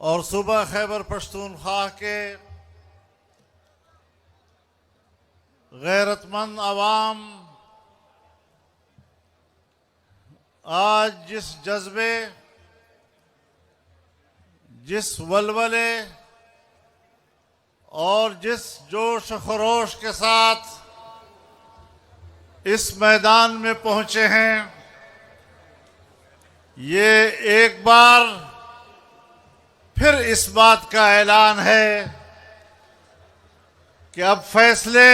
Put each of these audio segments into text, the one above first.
اور صوبہ خیبر پختونخوا کے غیرت مند عوام آج جس جذبے، جس ولولے اور جس جوش و خروش کے ساتھ اس میدان میں پہنچے ہیں، یہ ایک بار پھر اس بات کا اعلان ہے کہ اب فیصلے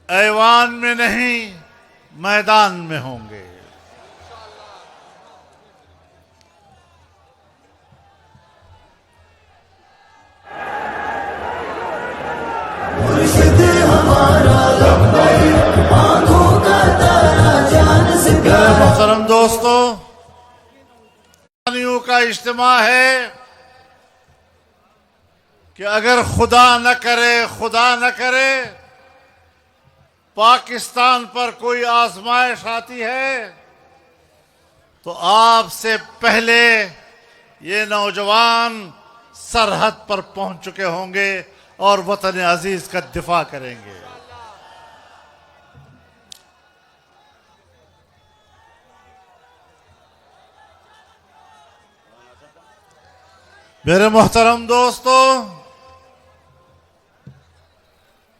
ایوان میں نہیں میدان میں ہوں گے۔ میرے محترم دوستو، کا اجتماع ہے کہ اگر خدا نہ کرے پاکستان پر کوئی آزمائش آتی ہے تو آپ سے پہلے یہ نوجوان سرحد پر پہنچ چکے ہوں گے اور وطن عزیز کا دفاع کریں گے۔ میرے محترم دوستو،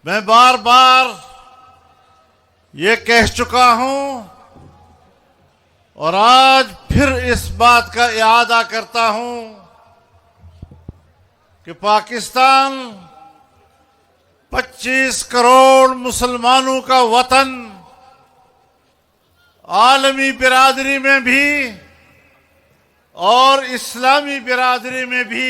میں بار بار یہ کہہ چکا ہوں اور آج پھر اس بات کا اعادہ کرتا ہوں کہ پاکستان 25 کروڑ مسلمانوں کا وطن عالمی برادری میں بھی اور اسلامی برادری میں بھی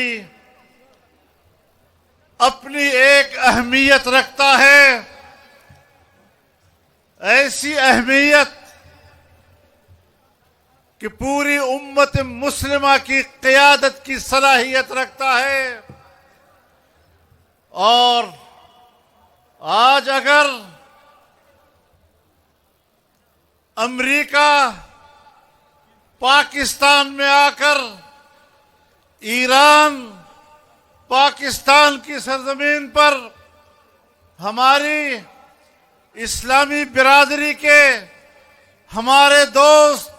اپنی ایک اہمیت رکھتا ہے، ایسی اہمیت کہ پوری امت مسلمہ کی قیادت کی صلاحیت رکھتا ہے۔ اور آج اگر امریکہ پاکستان میں آ کر ایران پاکستان کی سرزمین پر ہماری اسلامی برادری کے ہمارے دوست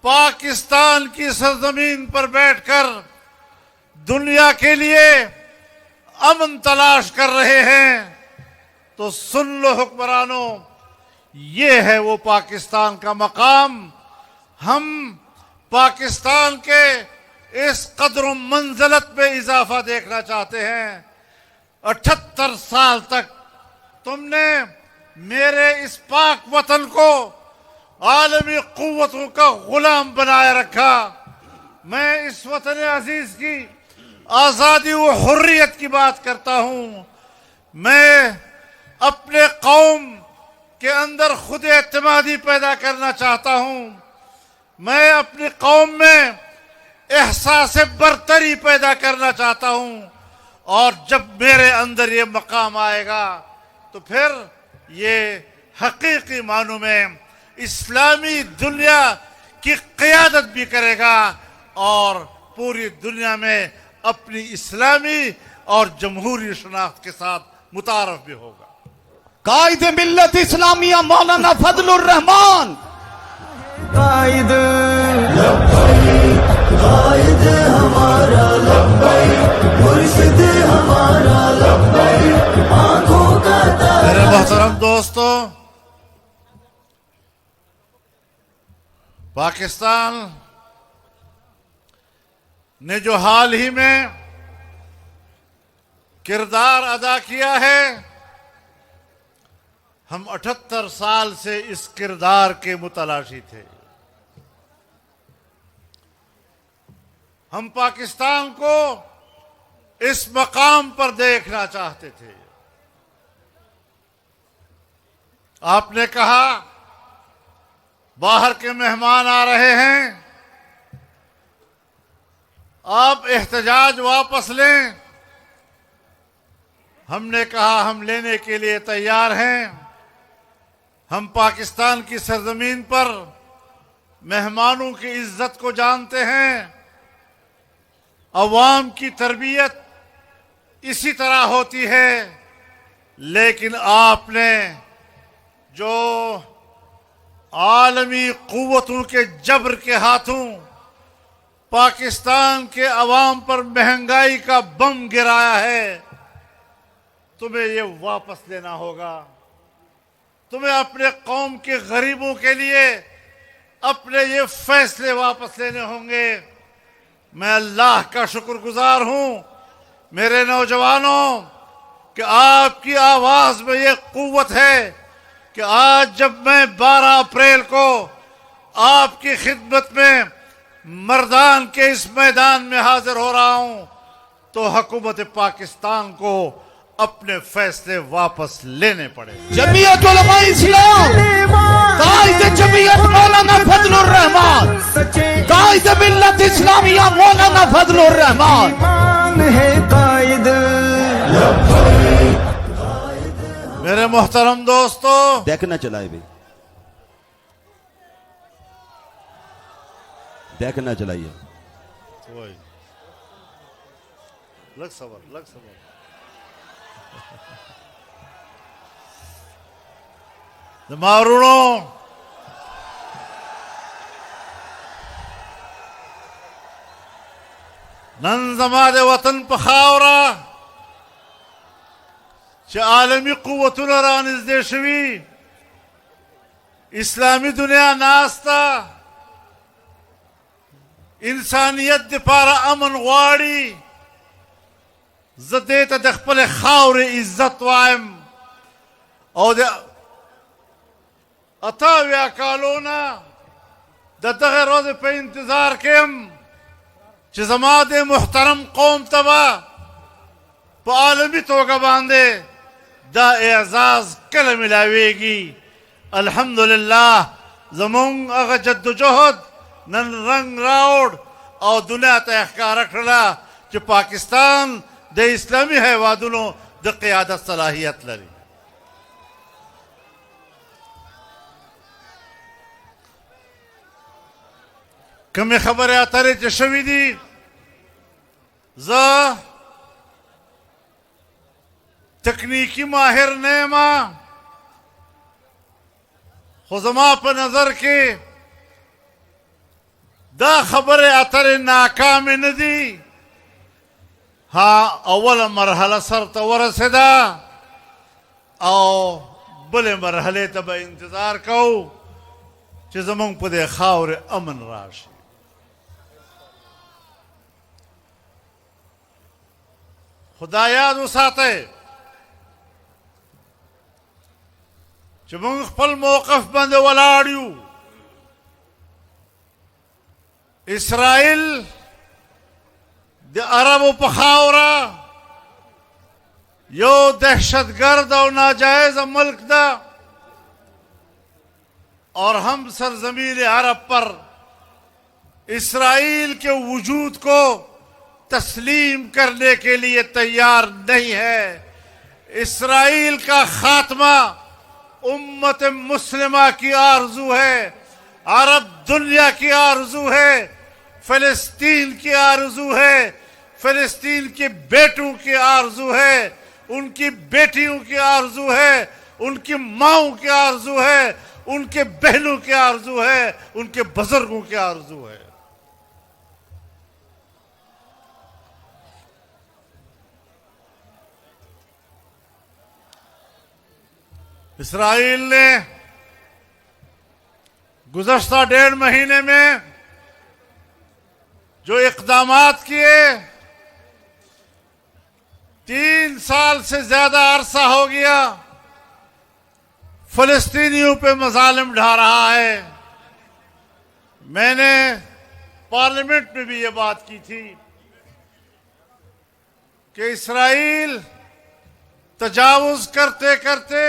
پاکستان کی سرزمین پر بیٹھ کر دنیا کے لیے امن تلاش کر رہے ہیں تو سن لو حکمرانوں، یہ ہے وہ پاکستان کا مقام۔ ہم پاکستان کے اس قدر و منزلت میں اضافہ دیکھنا چاہتے ہیں۔ 78 سال تک تم نے میرے اس پاک وطن کو عالمی قوتوں کا غلام بنائے رکھا۔ میں اس وطن عزیز کی آزادی و حریت کی بات کرتا ہوں۔ میں اپنے قوم کے اندر خود اعتمادی پیدا کرنا چاہتا ہوں۔ میں اپنی قوم میں احساس برتری پیدا کرنا چاہتا ہوں، اور جب میرے اندر یہ مقام آئے گا تو پھر یہ حقیقی معنوں میں اسلامی دنیا کی قیادت بھی کرے گا اور پوری دنیا میں اپنی اسلامی اور جمہوری شناخت کے ساتھ متعارف بھی ہوگا۔ قائد ملت اسلامیہ مولانا فضل الرحمان، قائد قائد ہمارا لبیک، مرشد ہمارا لبیک، آنکھوں کا تارا۔ میرے محترم دوستو، پاکستان نے جو حال ہی میں کردار ادا کیا ہے، ہم 78 سال سے اس کردار کے متلاشی تھے۔ ہم پاکستان کو اس مقام پر دیکھنا چاہتے تھے۔ آپ نے کہا باہر کے مہمان آ رہے ہیں، آپ احتجاج واپس لیں۔ ہم نے کہا ہم لینے کے لیے تیار ہیں۔ ہم پاکستان کی سرزمین پر مہمانوں کی عزت کو جانتے ہیں، عوام کی تربیت اسی طرح ہوتی ہے، لیکن آپ نے جو عالمی قوتوں کے جبر کے ہاتھوں پاکستان کے عوام پر مہنگائی کا بم گرایا ہے، تمہیں یہ واپس لینا ہوگا۔ تمہیں اپنے قوم کے غریبوں کے لیے اپنے یہ فیصلے واپس لینے ہوں گے۔ میں اللہ کا شکر گزار ہوں میرے نوجوانوں کہ آپ کی آواز میں یہ قوت ہے کہ آج جب میں 12 اپریل کو آپ کی خدمت میں مردان کے اس میدان میں حاضر ہو رہا ہوں تو حکومت پاکستان کو اپنے فیصلے واپس لینے پڑے۔ جمعیت علماء اسلام، قائد جمعیت مولانا فضل الرحمان، قائد ملت اسلامیہ مولانا فضل الرحمان ہے قائد۔ میرے محترم دوستو، دیکھ نہ چلائے بھی، دیکھ نہ چلائیے۔ لگ صبر مارونو نن زما د وطن په خاوره چې عالمي قوتونه رانږدې شوي، اسلامي دنیا ناسته، انسانیت دپاره امن غواړي، زه دې ته د خپلې خاورې عزت وایم او د 88 کالونه د دغه ورځې په انتظار کې یم چې زما د محترم قوم ته به په عالمي توګه باندې دا اعزاز کله ملاویږي۔ الحمدلله زمونږ هغه جدوجهد نن رنګ راوړ او دنیا ته ښکاره کړله چې پاکستان د اسلامي هیوادونو د قیادت صلاحیت لري۔ کمی خبر اترې چې شوي دي، زه تکنیکی ماهر نه یم، خو زما په نظر کې دا خبرې اترې ناکامې نه دي۔ ها اوله مرحله سرته ورسېده او بلې مرحلې ته به انتظار کوو چې زمونږ په دې خاورې امن راشي۔ خدا یاد وساتئ چې موږ خپل موقف باندې ولاړ یو۔ اسرائیل د عربو په خاوره یو دہشتگرد اور ناجائز ملک دا، اور ہم سرزمین عرب پر اسرائیل کے وجود کو تسلیم کرنے کے لیے تیار نہیں ہے۔ اسرائیل کا خاتمہ امت مسلمہ کی آرزو ہے، عرب دنیا کی آرزو ہے، فلسطین کی آرزو ہے، فلسطین کے بیٹوں کی آرزو ہے، ان کی بیٹیوں کی آرزو ہے، ان کی ماؤں کی آرزو ہے، ان کے بہنوں کی آرزو ہے، ان کے بزرگوں کی آرزو ہے۔ اسرائیل نے گزشتہ 1.5 مہینے میں جو اقدامات کیے، 3 سال سے زیادہ عرصہ ہو گیا فلسطینیوں پہ مظالم ڈھا رہا ہے۔ میں نے پارلیمنٹ میں بھی یہ بات کی تھی کہ اسرائیل تجاوز کرتے کرتے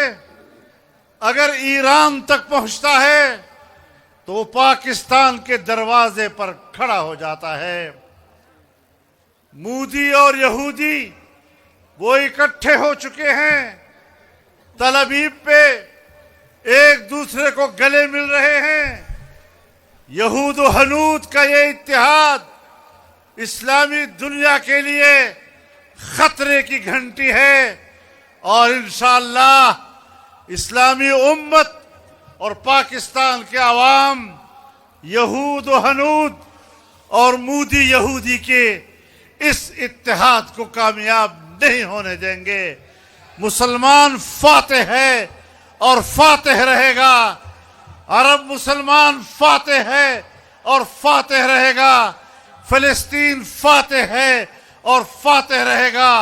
اگر ایران تک پہنچتا ہے تو وہ پاکستان کے دروازے پر کھڑا ہو جاتا ہے۔ مودی اور یہودی وہ اکٹھے ہو چکے ہیں، تل ابیب پہ ایک دوسرے کو گلے مل رہے ہیں۔ یہود و ہنود کا یہ اتحاد اسلامی دنیا کے لیے خطرے کی گھنٹی ہے، اور انشاءاللہ اسلامی امت اور پاکستان کے عوام یہود و ہنود اور مودی یہودی کے اس اتحاد کو کامیاب نہیں ہونے دیں گے۔ مسلمان فاتح ہے اور فاتح رہے گا، عرب مسلمان فاتح ہے اور فاتح رہے گا، فلسطین فاتح ہے اور فاتح رہے گا،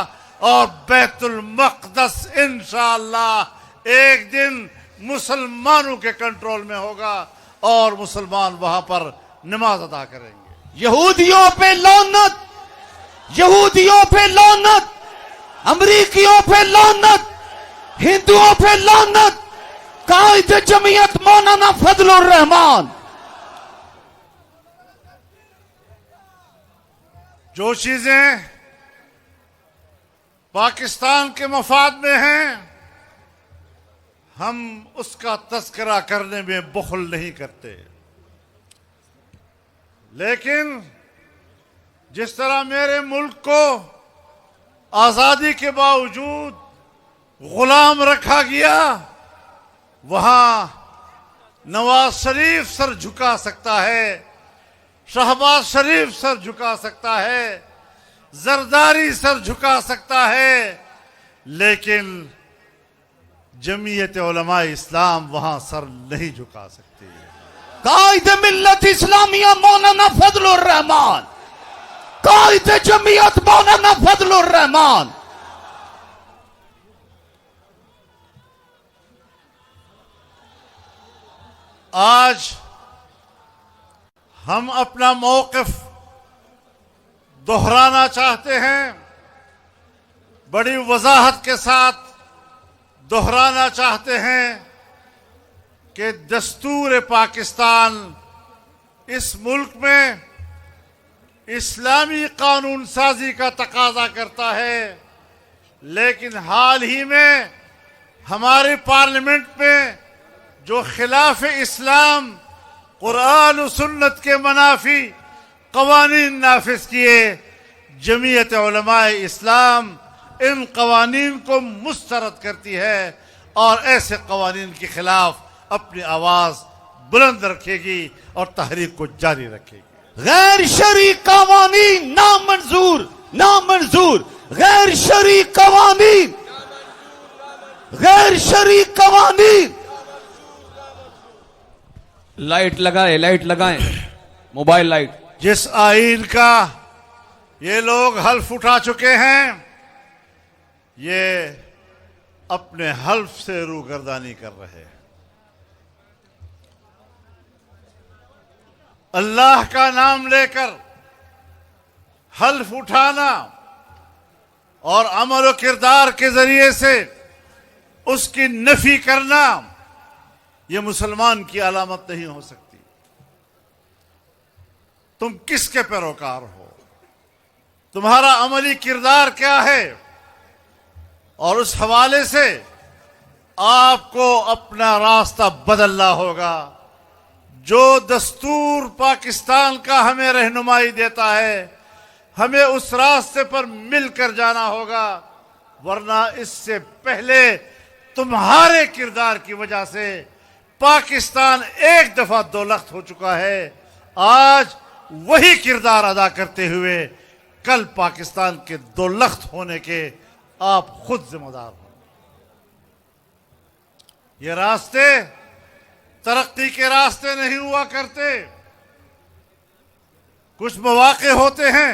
اور بیت المقدس انشاءاللہ ایک دن مسلمانوں کے کنٹرول میں ہوگا اور مسلمان وہاں پر نماز ادا کریں گے۔ یہودیوں پہ لعنت، یہودیوں پہ لعنت، امریکیوں پہ لعنت، ہندوؤں پہ لعنت۔ قائد جمعیت مولانا فضل الرحمان، جو چیزیں پاکستان کے مفاد میں ہیں ہم اس کا تذکرہ کرنے میں بخل نہیں کرتے، لیکن جس طرح میرے ملک کو آزادی کے باوجود غلام رکھا گیا، وہاں نواز شریف سر جھکا سکتا ہے، شہباز شریف سر جھکا سکتا ہے، زرداری سر جھکا سکتا ہے، لیکن جمعیت علماء اسلام وہاں سر نہیں جھکا سکتی۔ قائد ملت اسلامیہ مولانا فضل الرحمان، قائد جمعیت مولانا فضل الرحمان۔ آج ہم اپنا موقف دہرانا چاہتے ہیں، بڑی وضاحت کے ساتھ دہرانا چاہتے ہیں کہ دستور پاکستان اس ملک میں اسلامی قانون سازی کا تقاضا کرتا ہے، لیکن حال ہی میں ہماری پارلیمنٹ میں جو خلاف اسلام قرآن و سنت کے منافی قوانین نافذ کیے، جمعیت علماء اسلام ان قوانین کو مسترد کرتی ہے اور ایسے قوانین کے خلاف اپنی آواز بلند رکھے گی اور تحریک کو جاری رکھے گی۔ غیر شرعی قوانین نامنظور، نامنظور، غیر شرعی قوانین، غیر شرعی قوانین۔ لائٹ لگائیں، لائٹ لگائیں، موبائل لائٹ۔ جس آئین کا یہ لوگ حلف اٹھا چکے ہیں، یہ اپنے حلف سے روگردانی کر رہے ہیں۔ اللہ کا نام لے کر حلف اٹھانا اور عمل و کردار کے ذریعے سے اس کی نفی کرنا، یہ مسلمان کی علامت نہیں ہو سکتی۔ تم کس کے پیروکار ہو؟ تمہارا عملی کردار کیا ہے؟ اور اس حوالے سے آپ کو اپنا راستہ بدلنا ہوگا۔ جو دستور پاکستان کا ہمیں رہنمائی دیتا ہے، ہمیں اس راستے پر مل کر جانا ہوگا، ورنہ اس سے پہلے تمہارے کردار کی وجہ سے پاکستان ایک دفعہ دو لخت ہو چکا ہے۔ آج وہی کردار ادا کرتے ہوئے کل پاکستان کے دو لخت ہونے کے آپ خود ذمہ دار ہوں۔ یہ راستے ترقی کے راستے نہیں ہوا کرتے۔ کچھ مواقع ہوتے ہیں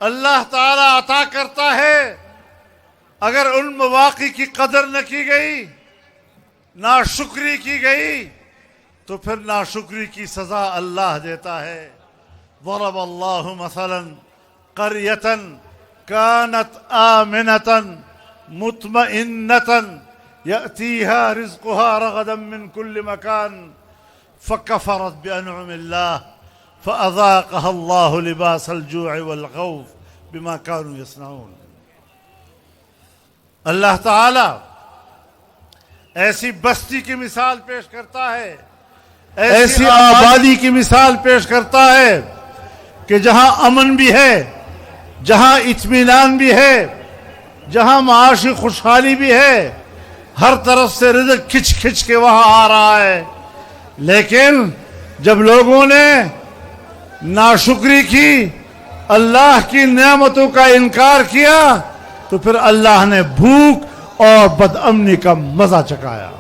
اللہ تعالیٰ عطا کرتا ہے، اگر ان مواقع کی قدر نہ کی گئی، ناشکری کی گئی، تو پھر ناشکری کی سزا اللہ دیتا ہے۔ ضرب اللہ مثلا قریۃ كانت آمنة مطمئنة يأتيها رزقها رغدا من كل مكان فكفرت بأنعم الله فأذاقها الله لباس الجوع والخوف بما كانوا يصنعون۔ اللہ تعالی ایسی بستی کی مثال پیش کرتا ہے، ایسی آبادی کی مثال پیش کرتا ہے کہ جہاں امن بھی ہے، جہاں اطمینان بھی ہے، جہاں معاشی خوشحالی بھی ہے، ہر طرف سے رزق کھچ کھچ کے وہاں آ رہا ہے، لیکن جب لوگوں نے ناشکری کی، اللہ کی نعمتوں کا انکار کیا، تو پھر اللہ نے بھوک اور بدامنی کا مزہ چکھایا۔